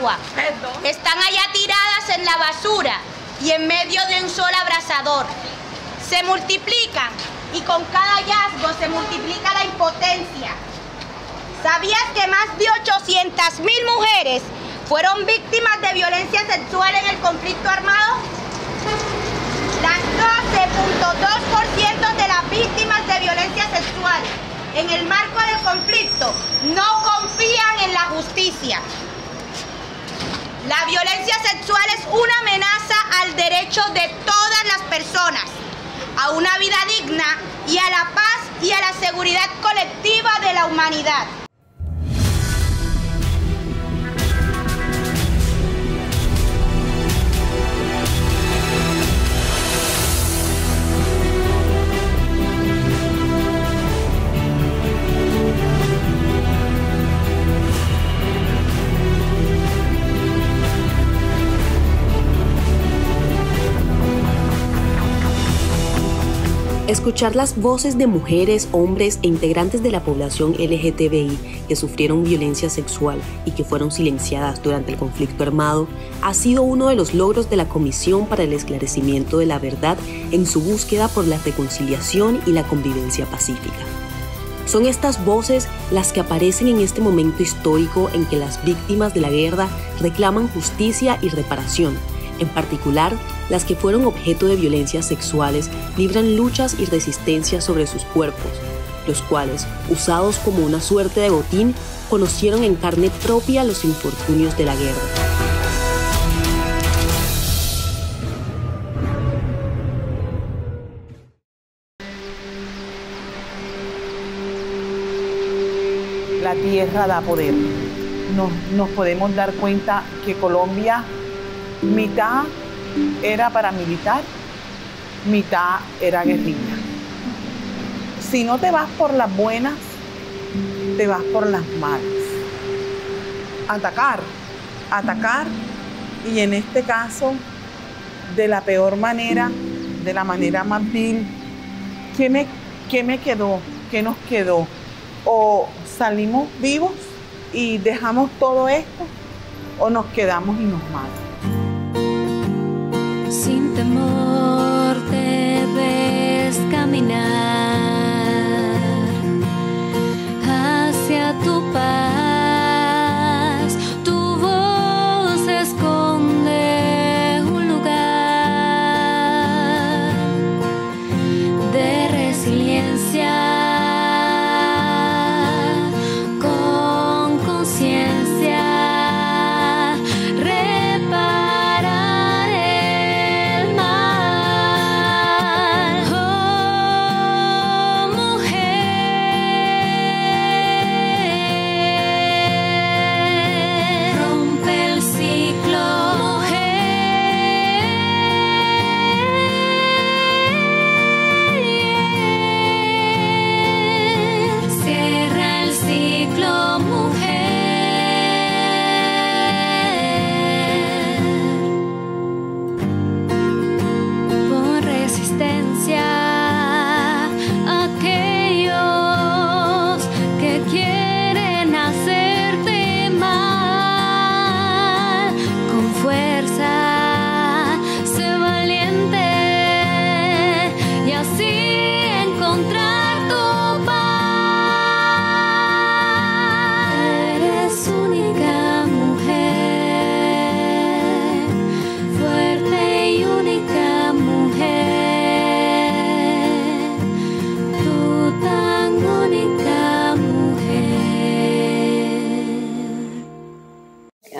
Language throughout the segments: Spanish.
agua. Están allá tiradas en la basura y en medio de un sol abrasador. Se multiplican y con cada hallazgo se multiplica la impotencia. ¿Sabías que más de 800.000 mujeres fueron víctimas de violencia sexual en el conflicto armado? Las 12.2% de las víctimas de violencia sexual en el marco del conflicto no confían en la justicia. La violencia sexual es una amenaza al derecho de todas las personas a una vida digna y a la paz y a la seguridad colectiva de la humanidad. Escuchar las voces de mujeres, hombres e integrantes de la población LGTBI que sufrieron violencia sexual y que fueron silenciadas durante el conflicto armado ha sido uno de los logros de la Comisión para el Esclarecimiento de la Verdad en su búsqueda por la reconciliación y la convivencia pacífica. Son estas voces las que aparecen en este momento histórico en que las víctimas de la guerra reclaman justicia y reparación. En particular, las que fueron objeto de violencias sexuales libran luchas y resistencias sobre sus cuerpos, los cuales, usados como una suerte de botín, conocieron en carne propia los infortunios de la guerra. La tierra da poder. Nos podemos dar cuenta que Colombia, mitad era paramilitar, mitad era guerrilla. Si no te vas por las buenas, te vas por las malas. Atacar y en este caso de la peor manera, de la manera más vil. ¿Qué me quedó? ¿Qué nos quedó? ¿O salimos vivos y dejamos todo esto? ¿O nos quedamos y nos matan? Sin temor te ves caminar hacia tu paz. Tu voz esconde un lugar de resiliencia. Con conciencia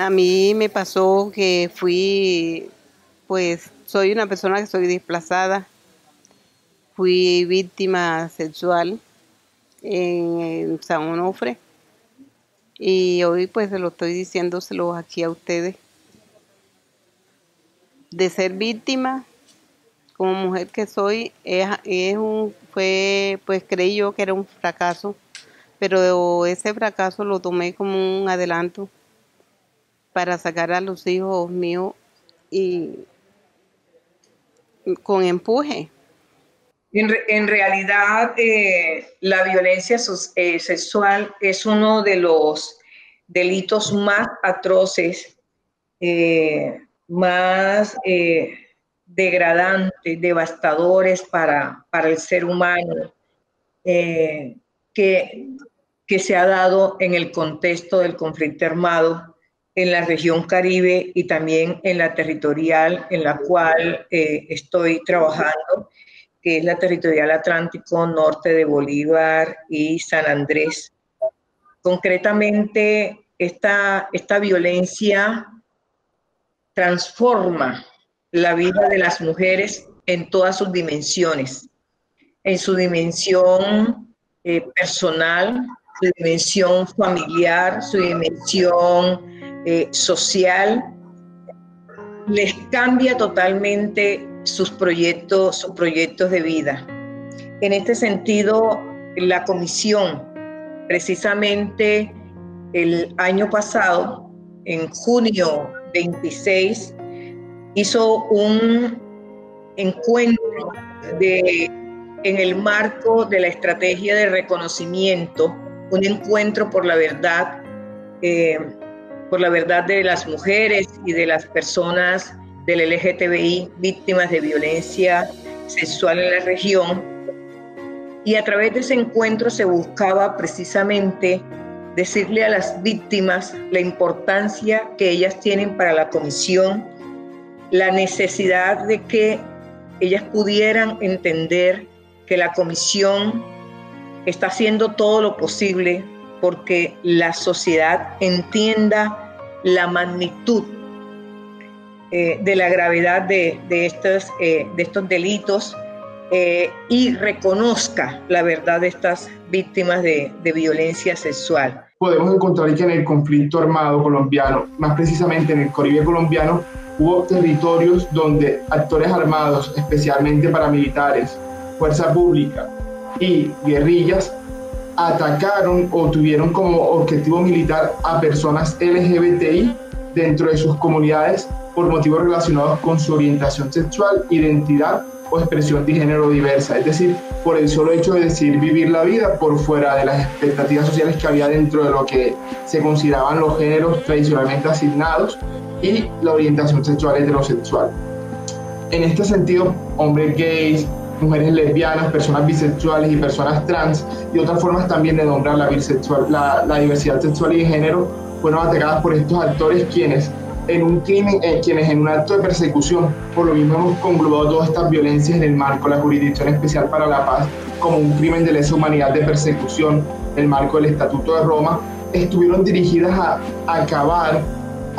A mí me pasó que soy una persona que soy desplazada. Fui víctima sexual en San Onofre y hoy pues se lo estoy diciéndoselo aquí a ustedes. De ser víctima, como mujer que soy, creí yo que era un fracaso, pero ese fracaso lo tomé como un adelanto para sacar a los hijos míos y con empuje. En realidad, la violencia sexual es uno de los delitos más atroces más degradantes, devastadores para el ser humano que se ha dado en el contexto del conflicto armado en la región Caribe y también en la territorial en la cual estoy trabajando, que es la territorial Atlántico Norte de Bolívar y San Andrés. Concretamente, esta violencia transforma la vida de las mujeres en todas sus dimensiones, en su dimensión personal, su dimensión familiar, su dimensión social. Les cambia totalmente sus proyectos de vida. En este sentido, la comisión, precisamente el año pasado, en junio 26, hizo un encuentro en el marco de la estrategia de reconocimiento, un encuentro por la verdad de las mujeres y de las personas del LGTBI víctimas de violencia sexual en la región. Y a través de ese encuentro se buscaba precisamente decirle a las víctimas la importancia que ellas tienen para la comisión, la necesidad de que ellas pudieran entender que la comisión está haciendo todo lo posible porque la sociedad entienda la magnitud de la gravedad de estos delitos y reconozca la verdad de estas víctimas de violencia sexual. Podemos encontrar que en el conflicto armado colombiano, más precisamente en el Caribe colombiano, hubo territorios donde actores armados, especialmente paramilitares, fuerza pública y guerrillas, atacaron o tuvieron como objetivo militar a personas LGBTI dentro de sus comunidades por motivos relacionados con su orientación sexual, identidad o expresión de género diversa, es decir, por el solo hecho de decidir vivir la vida por fuera de las expectativas sociales que había dentro de lo que se consideraban los géneros tradicionalmente asignados y la orientación sexual heterosexual. En este sentido, hombres gays, mujeres lesbianas, personas bisexuales y personas trans y otras formas también de nombrar la diversidad sexual y de género fueron atacadas por estos actores quienes en un acto de persecución, por lo mismo hemos conglobado todas estas violencias en el marco de la Jurisdicción Especial para la Paz como un crimen de lesa humanidad de persecución, en el marco del Estatuto de Roma, estuvieron dirigidas a acabar,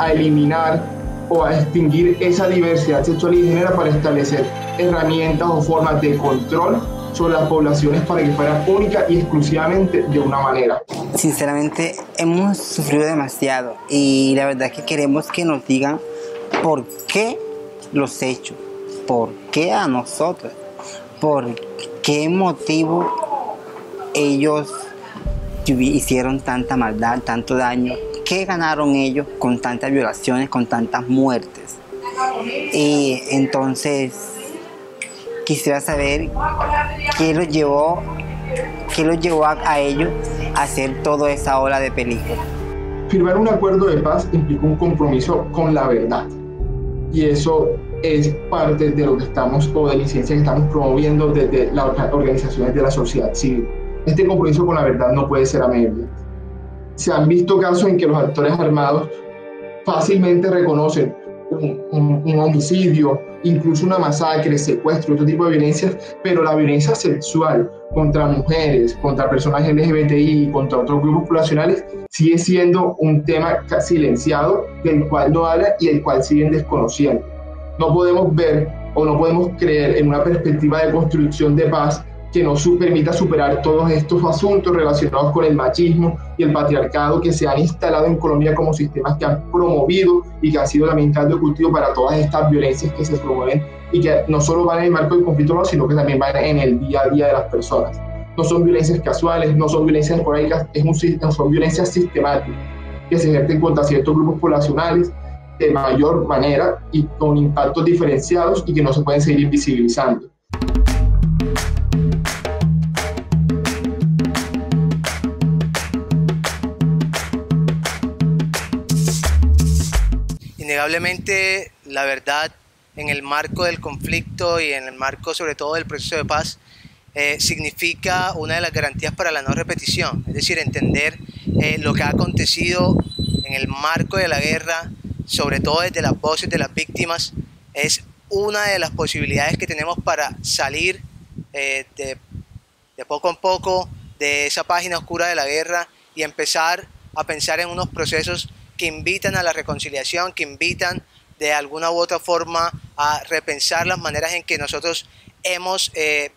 a eliminar o a extinguir esa diversidad sexual y de género para establecer herramientas o formas de control sobre las poblaciones para que fueran únicas y exclusivamente de una manera. Sinceramente hemos sufrido demasiado y la verdad es que queremos que nos digan por qué los hechos, por qué a nosotros, por qué motivo ellos hicieron tanta maldad, tanto daño, qué ganaron ellos con tantas violaciones, con tantas muertes. Y entonces quisiera saber qué los llevó a ellos a hacer toda esa ola de peligro. Firmar un acuerdo de paz implica un compromiso con la verdad. Y eso es parte de lo que estamos, o de la incidencia que estamos promoviendo desde las organizaciones de la sociedad civil. Este compromiso con la verdad no puede ser a medias. Se han visto casos en que los actores armados fácilmente reconocen un homicidio, incluso una masacre, secuestro, otro tipo de violencias, pero la violencia sexual contra mujeres, contra personas LGBTI y contra otros grupos poblacionales sigue siendo un tema silenciado del cual no hablan y el cual siguen desconociendo. No podemos ver o no podemos creer en una perspectiva de construcción de paz que nos permita superar todos estos asuntos relacionados con el machismo y el patriarcado que se han instalado en Colombia como sistemas que han promovido y que han sido también caldo de cultivo para todas estas violencias que se promueven y que no solo van en el marco del conflicto, sino que también van en el día a día de las personas. No son violencias casuales, no son violencias esporádicas, son violencias sistemáticas que se ejercen contra ciertos grupos poblacionales de mayor manera y con impactos diferenciados y que no se pueden seguir invisibilizando. Innegablemente, la verdad, en el marco del conflicto y en el marco sobre todo del proceso de paz, significa una de las garantías para la no repetición, es decir, entender lo que ha acontecido en el marco de la guerra, sobre todo desde las voces de las víctimas, es una de las posibilidades que tenemos para salir de poco en poco de esa página oscura de la guerra y empezar a pensar en unos procesos que invitan a la reconciliación, que invitan de alguna u otra forma a repensar las maneras en que nosotros hemos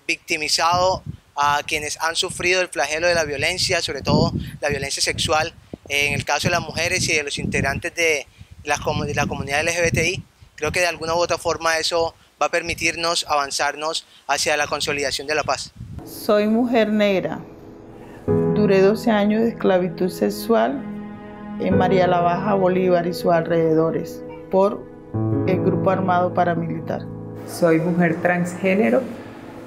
victimizado a quienes han sufrido el flagelo de la violencia, sobre todo la violencia sexual, en el caso de las mujeres y de los integrantes de la comunidad LGBTI. Creo que de alguna u otra forma eso va a permitirnos avanzarnos hacia la consolidación de la paz. Soy mujer negra. Duré 12 años de esclavitud sexual en María la Baja, Bolívar y sus alrededores por el grupo armado paramilitar. Soy mujer transgénero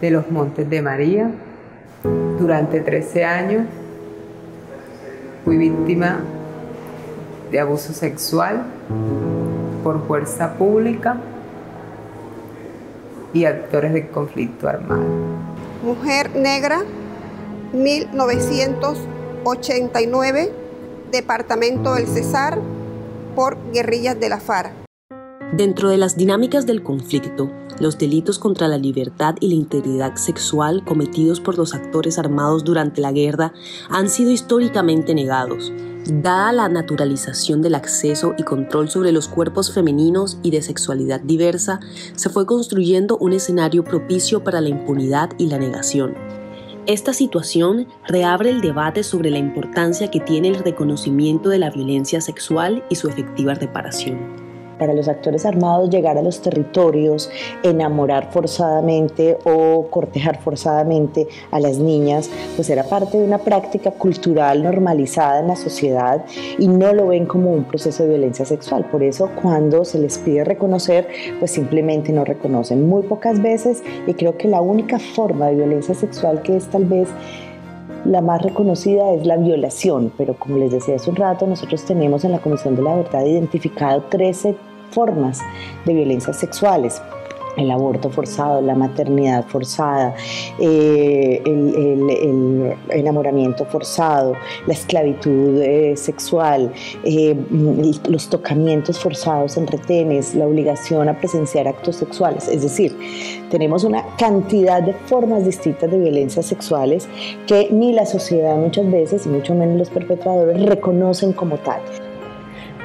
de los Montes de María. Durante 13 años fui víctima de abuso sexual por fuerza pública y actores del conflicto armado. Mujer negra, 1989, Departamento del Cesar, por guerrillas de la FARC. Dentro de las dinámicas del conflicto, los delitos contra la libertad y la integridad sexual cometidos por los actores armados durante la guerra han sido históricamente negados. Dada la naturalización del acceso y control sobre los cuerpos femeninos y de sexualidad diversa, se fue construyendo un escenario propicio para la impunidad y la negación. Esta situación reabre el debate sobre la importancia que tiene el reconocimiento de la violencia sexual y su efectiva reparación. Para los actores armados, llegar a los territorios, enamorar forzadamente o cortejar forzadamente a las niñas, pues era parte de una práctica cultural normalizada en la sociedad y no lo ven como un proceso de violencia sexual. Por eso, cuando se les pide reconocer, pues simplemente no reconocen. Muy pocas veces, y creo que la única forma de violencia sexual que es tal vez la más reconocida es la violación, pero como les decía hace un rato, nosotros tenemos en la Comisión de la Verdad identificado 13 formas de violencias sexuales: el aborto forzado, la maternidad forzada, el enamoramiento forzado, la esclavitud sexual, los tocamientos forzados en retenes, la obligación a presenciar actos sexuales. Es decir, tenemos una cantidad de formas distintas de violencias sexuales que ni la sociedad muchas veces, y mucho menos los perpetradores, reconocen como tal.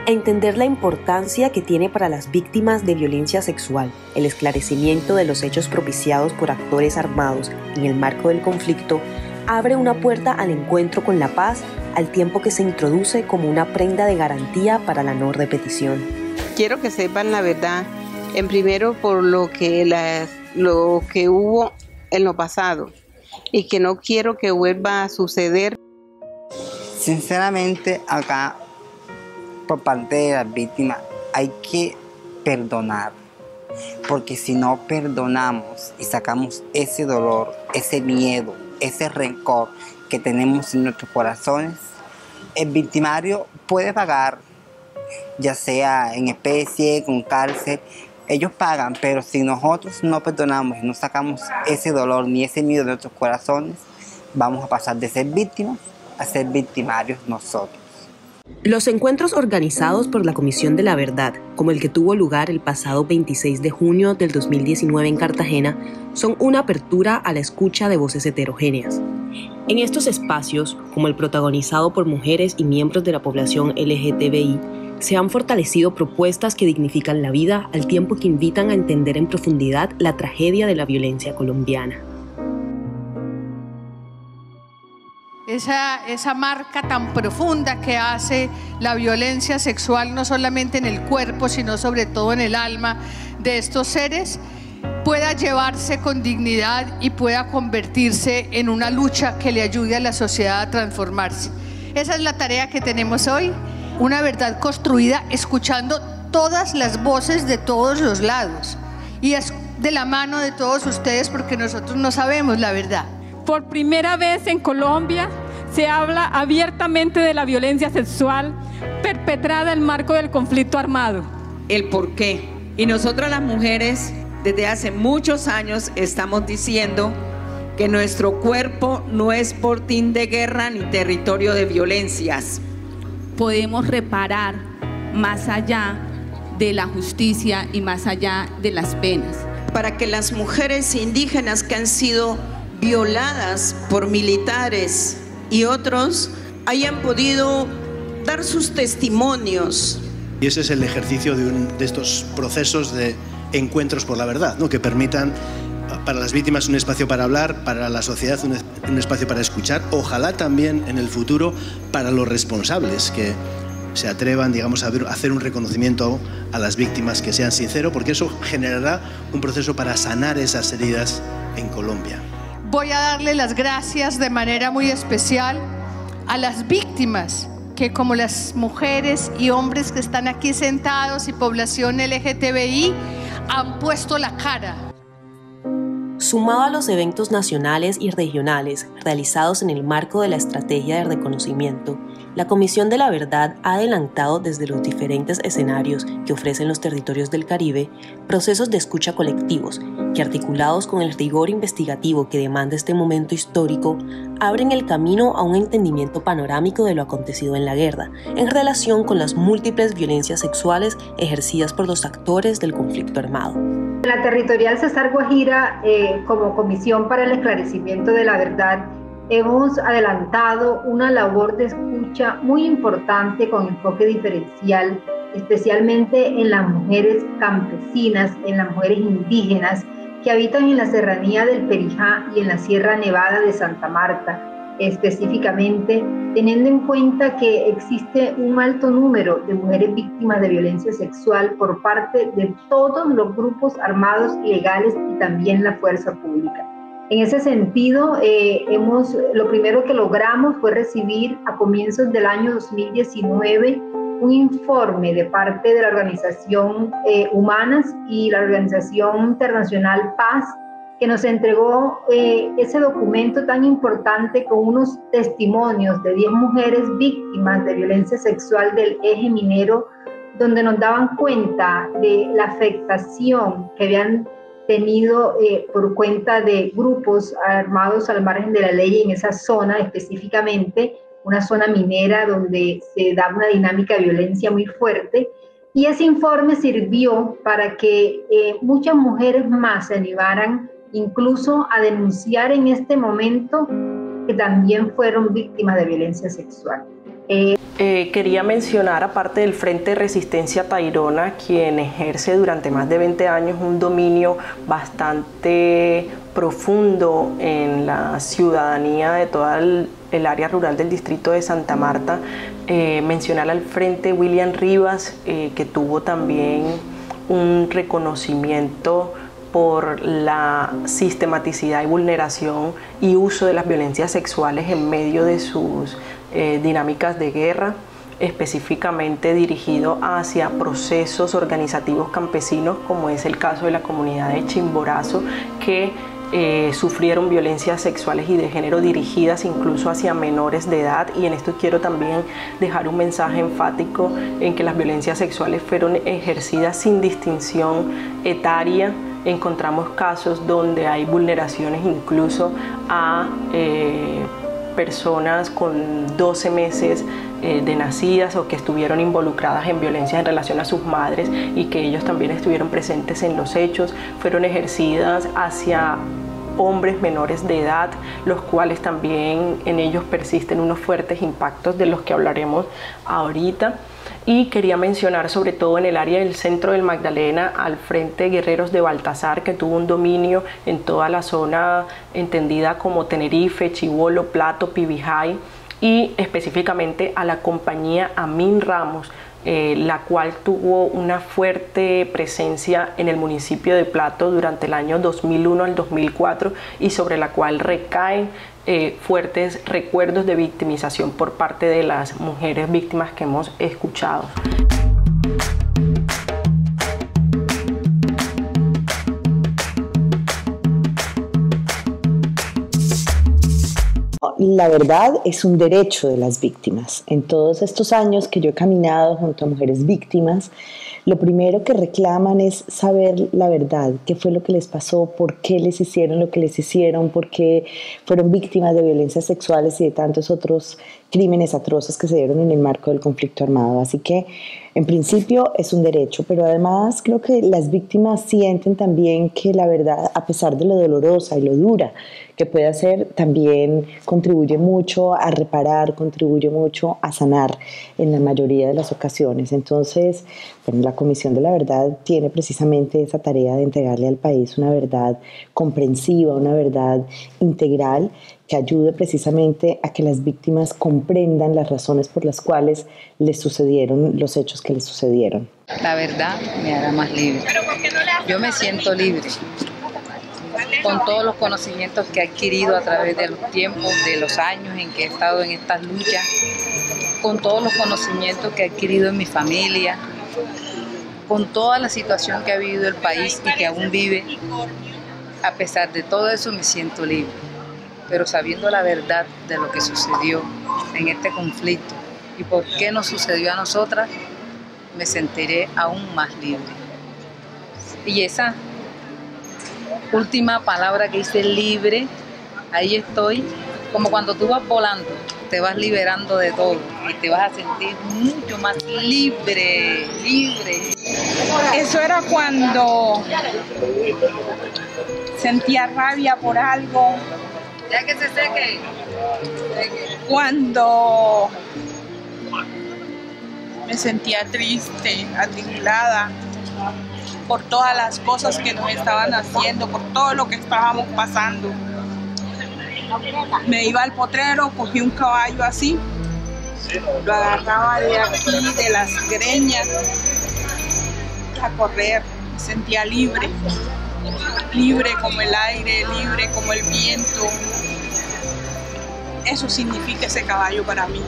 Entender la importancia que tiene para las víctimas de violencia sexual el esclarecimiento de los hechos propiciados por actores armados en el marco del conflicto abre una puerta al encuentro con la paz, al tiempo que se introduce como una prenda de garantía para la no repetición. Quiero que sepan la verdad, en primero por lo que hubo en lo pasado y que no quiero que vuelva a suceder. Sinceramente, acá, por parte de las víctimas, hay que perdonar, porque si no perdonamos y sacamos ese dolor, ese miedo, ese rencor que tenemos en nuestros corazones, el victimario puede pagar, ya sea en especie, con cárcel. Ellos pagan, pero si nosotros no perdonamos y no sacamos ese dolor ni ese miedo de nuestros corazones, vamos a pasar de ser víctimas a ser victimarios nosotros. Los encuentros organizados por la Comisión de la Verdad, como el que tuvo lugar el pasado 26 de junio del 2019 en Cartagena, son una apertura a la escucha de voces heterogéneas. En estos espacios, como el protagonizado por mujeres y miembros de la población LGTBI, se han fortalecido propuestas que dignifican la vida al tiempo que invitan a entender en profundidad la tragedia de la violencia colombiana. Esa marca tan profunda que hace la violencia sexual, no solamente en el cuerpo, sino sobre todo en el alma de estos seres, pueda llevarse con dignidad y pueda convertirse en una lucha que le ayude a la sociedad a transformarse. Esa es la tarea que tenemos hoy, una verdad construida escuchando todas las voces de todos los lados, y es de la mano de todos ustedes, porque nosotros no sabemos la verdad. Por primera vez en Colombia se habla abiertamente de la violencia sexual perpetrada en el marco del conflicto armado. el por qué. Y nosotras las mujeres desde hace muchos años estamos diciendo que nuestro cuerpo no es botín de guerra ni territorio de violencias. Podemos reparar más allá de la justicia y más allá de las penas. Para que las mujeres indígenas que han sido violadas por militares y otros hayan podido dar sus testimonios. Y ese es el ejercicio de estos procesos de encuentros por la verdad, ¿no? Que permitan para las víctimas un espacio para hablar, para la sociedad un espacio para escuchar, ojalá también en el futuro para los responsables que se atrevan, digamos, a hacer un reconocimiento a las víctimas que sean sinceros, porque eso generará un proceso para sanar esas heridas en Colombia. Voy a darle las gracias de manera muy especial a las víctimas que, como las mujeres y hombres que están aquí sentados y población LGTBI, han puesto la cara. Sumado a los eventos nacionales y regionales realizados en el marco de la estrategia de reconocimiento, la Comisión de la Verdad ha adelantado desde los diferentes escenarios que ofrecen los territorios del Caribe procesos de escucha colectivos que, articulados con el rigor investigativo que demanda este momento histórico, abren el camino a un entendimiento panorámico de lo acontecido en la guerra en relación con las múltiples violencias sexuales ejercidas por los actores del conflicto armado. La Territorial Cesar Guajira, como Comisión para el Esclarecimiento de la Verdad, hemos adelantado una labor de escucha muy importante con enfoque diferencial, especialmente en las mujeres campesinas, en las mujeres indígenas que habitan en la serranía del Perijá y en la Sierra Nevada de Santa Marta, específicamente teniendo en cuenta que existe un alto número de mujeres víctimas de violencia sexual por parte de todos los grupos armados ilegales y también la fuerza pública. En ese sentido, lo primero que logramos fue recibir a comienzos del año 2019 un informe de parte de la organización Humanas y la organización internacional Paz, que nos entregó ese documento tan importante con unos testimonios de 10 mujeres víctimas de violencia sexual del eje minero, donde nos daban cuenta de la afectación que habían tenido por cuenta de grupos armados al margen de la ley en esa zona, específicamente una zona minera donde se da una dinámica de violencia muy fuerte. Y ese informe sirvió para que muchas mujeres más se animaran incluso a denunciar en este momento que también fueron víctimas de violencia sexual. Quería mencionar, aparte del Frente de Resistencia Tairona, quien ejerce durante más de 20 años un dominio bastante profundo en la ciudadanía de toda el área rural del distrito de Santa Marta, mencionar al Frente William Rivas, que tuvo también un reconocimiento por la sistematicidad y vulneración y uso de las violencias sexuales en medio de sus dinámicas de guerra, específicamente dirigido hacia procesos organizativos campesinos, como es el caso de la comunidad de Chimborazo, que sufrieron violencias sexuales y de género dirigidas incluso hacia menores de edad. Y en esto quiero también dejar un mensaje enfático en que las violencias sexuales fueron ejercidas sin distinción etaria. Encontramos casos donde hay vulneraciones incluso a personas con 12 meses de nacidas o que estuvieron involucradas en violencia en relación a sus madres y que ellos también estuvieron presentes en los hechos. Fueron ejercidas hacia hombres menores de edad, los cuales también en ellos persisten unos fuertes impactos de los que hablaremos ahorita. Y quería mencionar sobre todo en el área del centro del Magdalena al Frente Guerreros de Baltasar, que tuvo un dominio en toda la zona entendida como Tenerife, Chibolo, Plato, Pibijay, y específicamente a la compañía Amin Ramos, la cual tuvo una fuerte presencia en el municipio de Plato durante el año 2001 al 2004 y sobre la cual recaen fuertes recuerdos de victimización por parte de las mujeres víctimas que hemos escuchado. La verdad es un derecho de las víctimas. En todos estos años que yo he caminado junto a mujeres víctimas, lo primero que reclaman es saber la verdad, qué fue lo que les pasó, por qué les hicieron lo que les hicieron, por qué fueron víctimas de violencias sexuales y de tantos otros crímenes atroces que se dieron en el marco del conflicto armado. Así que, en principio, es un derecho, pero además creo que las víctimas sienten también que la verdad, a pesar de lo dolorosa y lo dura que puede ser, también contribuye mucho a reparar, contribuye mucho a sanar en la mayoría de las ocasiones. Entonces, bueno, la Comisión de la Verdad tiene precisamente esa tarea de entregarle al país una verdad comprensiva, una verdad integral que ayude precisamente a que las víctimas comprendan las razones por las cuales les sucedieron los hechos que les sucedieron. La verdad me hará más libre. Yo me siento libre con todos los conocimientos que he adquirido a través de los tiempos, de los años en que he estado en estas luchas, con todos los conocimientos que he adquirido en mi familia, con toda la situación que ha vivido el país y que aún vive. A pesar de todo eso me siento libre, pero sabiendo la verdad de lo que sucedió en este conflicto y por qué nos sucedió a nosotras, me sentiré aún más libre. Y esa última palabra que dice libre, ahí estoy, como cuando tú vas volando, te vas liberando de todo y te vas a sentir mucho más libre, libre. Eso era cuando sentía rabia por algo. Ya que se seque. Cuando me sentía triste, atribulada por todas las cosas que nos estaban haciendo, por todo lo que estábamos pasando. Me iba al potrero, cogí un caballo así, lo agarraba de aquí, de las greñas, a correr, me sentía libre, libre como el aire, libre como el viento. Eso significa ese caballo para mí,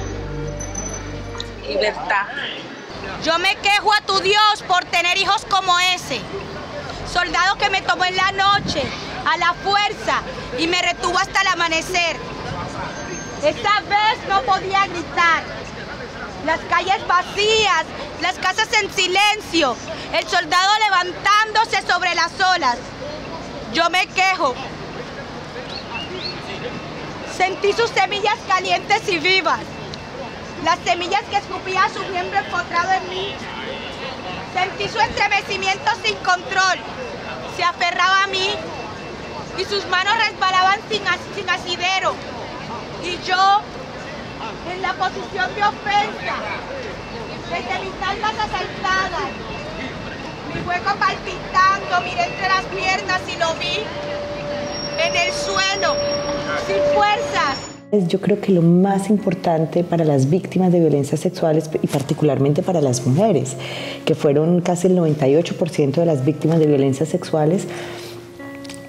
libertad. Yo me quejo a tu Dios por tener hijos como ese, soldado que me tomó en la noche, a la fuerza, y me retuvo hasta el amanecer. Esta vez no podía gritar. Las calles vacías, las casas en silencio, el soldado levantándose sobre las olas. Yo me quejo. Sentí sus semillas calientes y vivas, las semillas que escupía su miembro empotrado en mí. Sentí su estremecimiento sin control, se aferraba a mí y sus manos resbalaban sin asidero. Y yo, en la posición de ofensa, desde mis almas asaltadas, mi hueco palpitando, miré entre las piernas y lo vi en el suelo, sin fuerzas. Yo creo que lo más importante para las víctimas de violencias sexuales y particularmente para las mujeres, que fueron casi el 98% de las víctimas de violencias sexuales,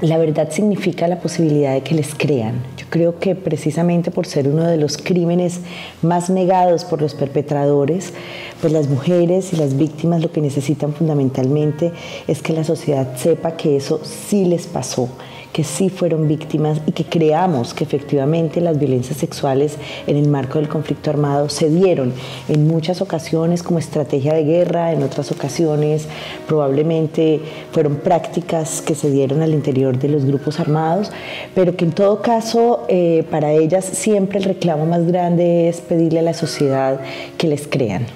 la verdad significa la posibilidad de que les crean. Yo creo que precisamente por ser uno de los crímenes más negados por los perpetradores, pues las mujeres y las víctimas lo que necesitan fundamentalmente es que la sociedad sepa que eso sí les pasó, que sí fueron víctimas y que creamos que efectivamente las violencias sexuales en el marco del conflicto armado se dieron en muchas ocasiones como estrategia de guerra, en otras ocasiones probablemente fueron prácticas que se dieron al interior de los grupos armados, pero que en todo caso para ellas siempre el reclamo más grande es pedirle a la sociedad que les crean.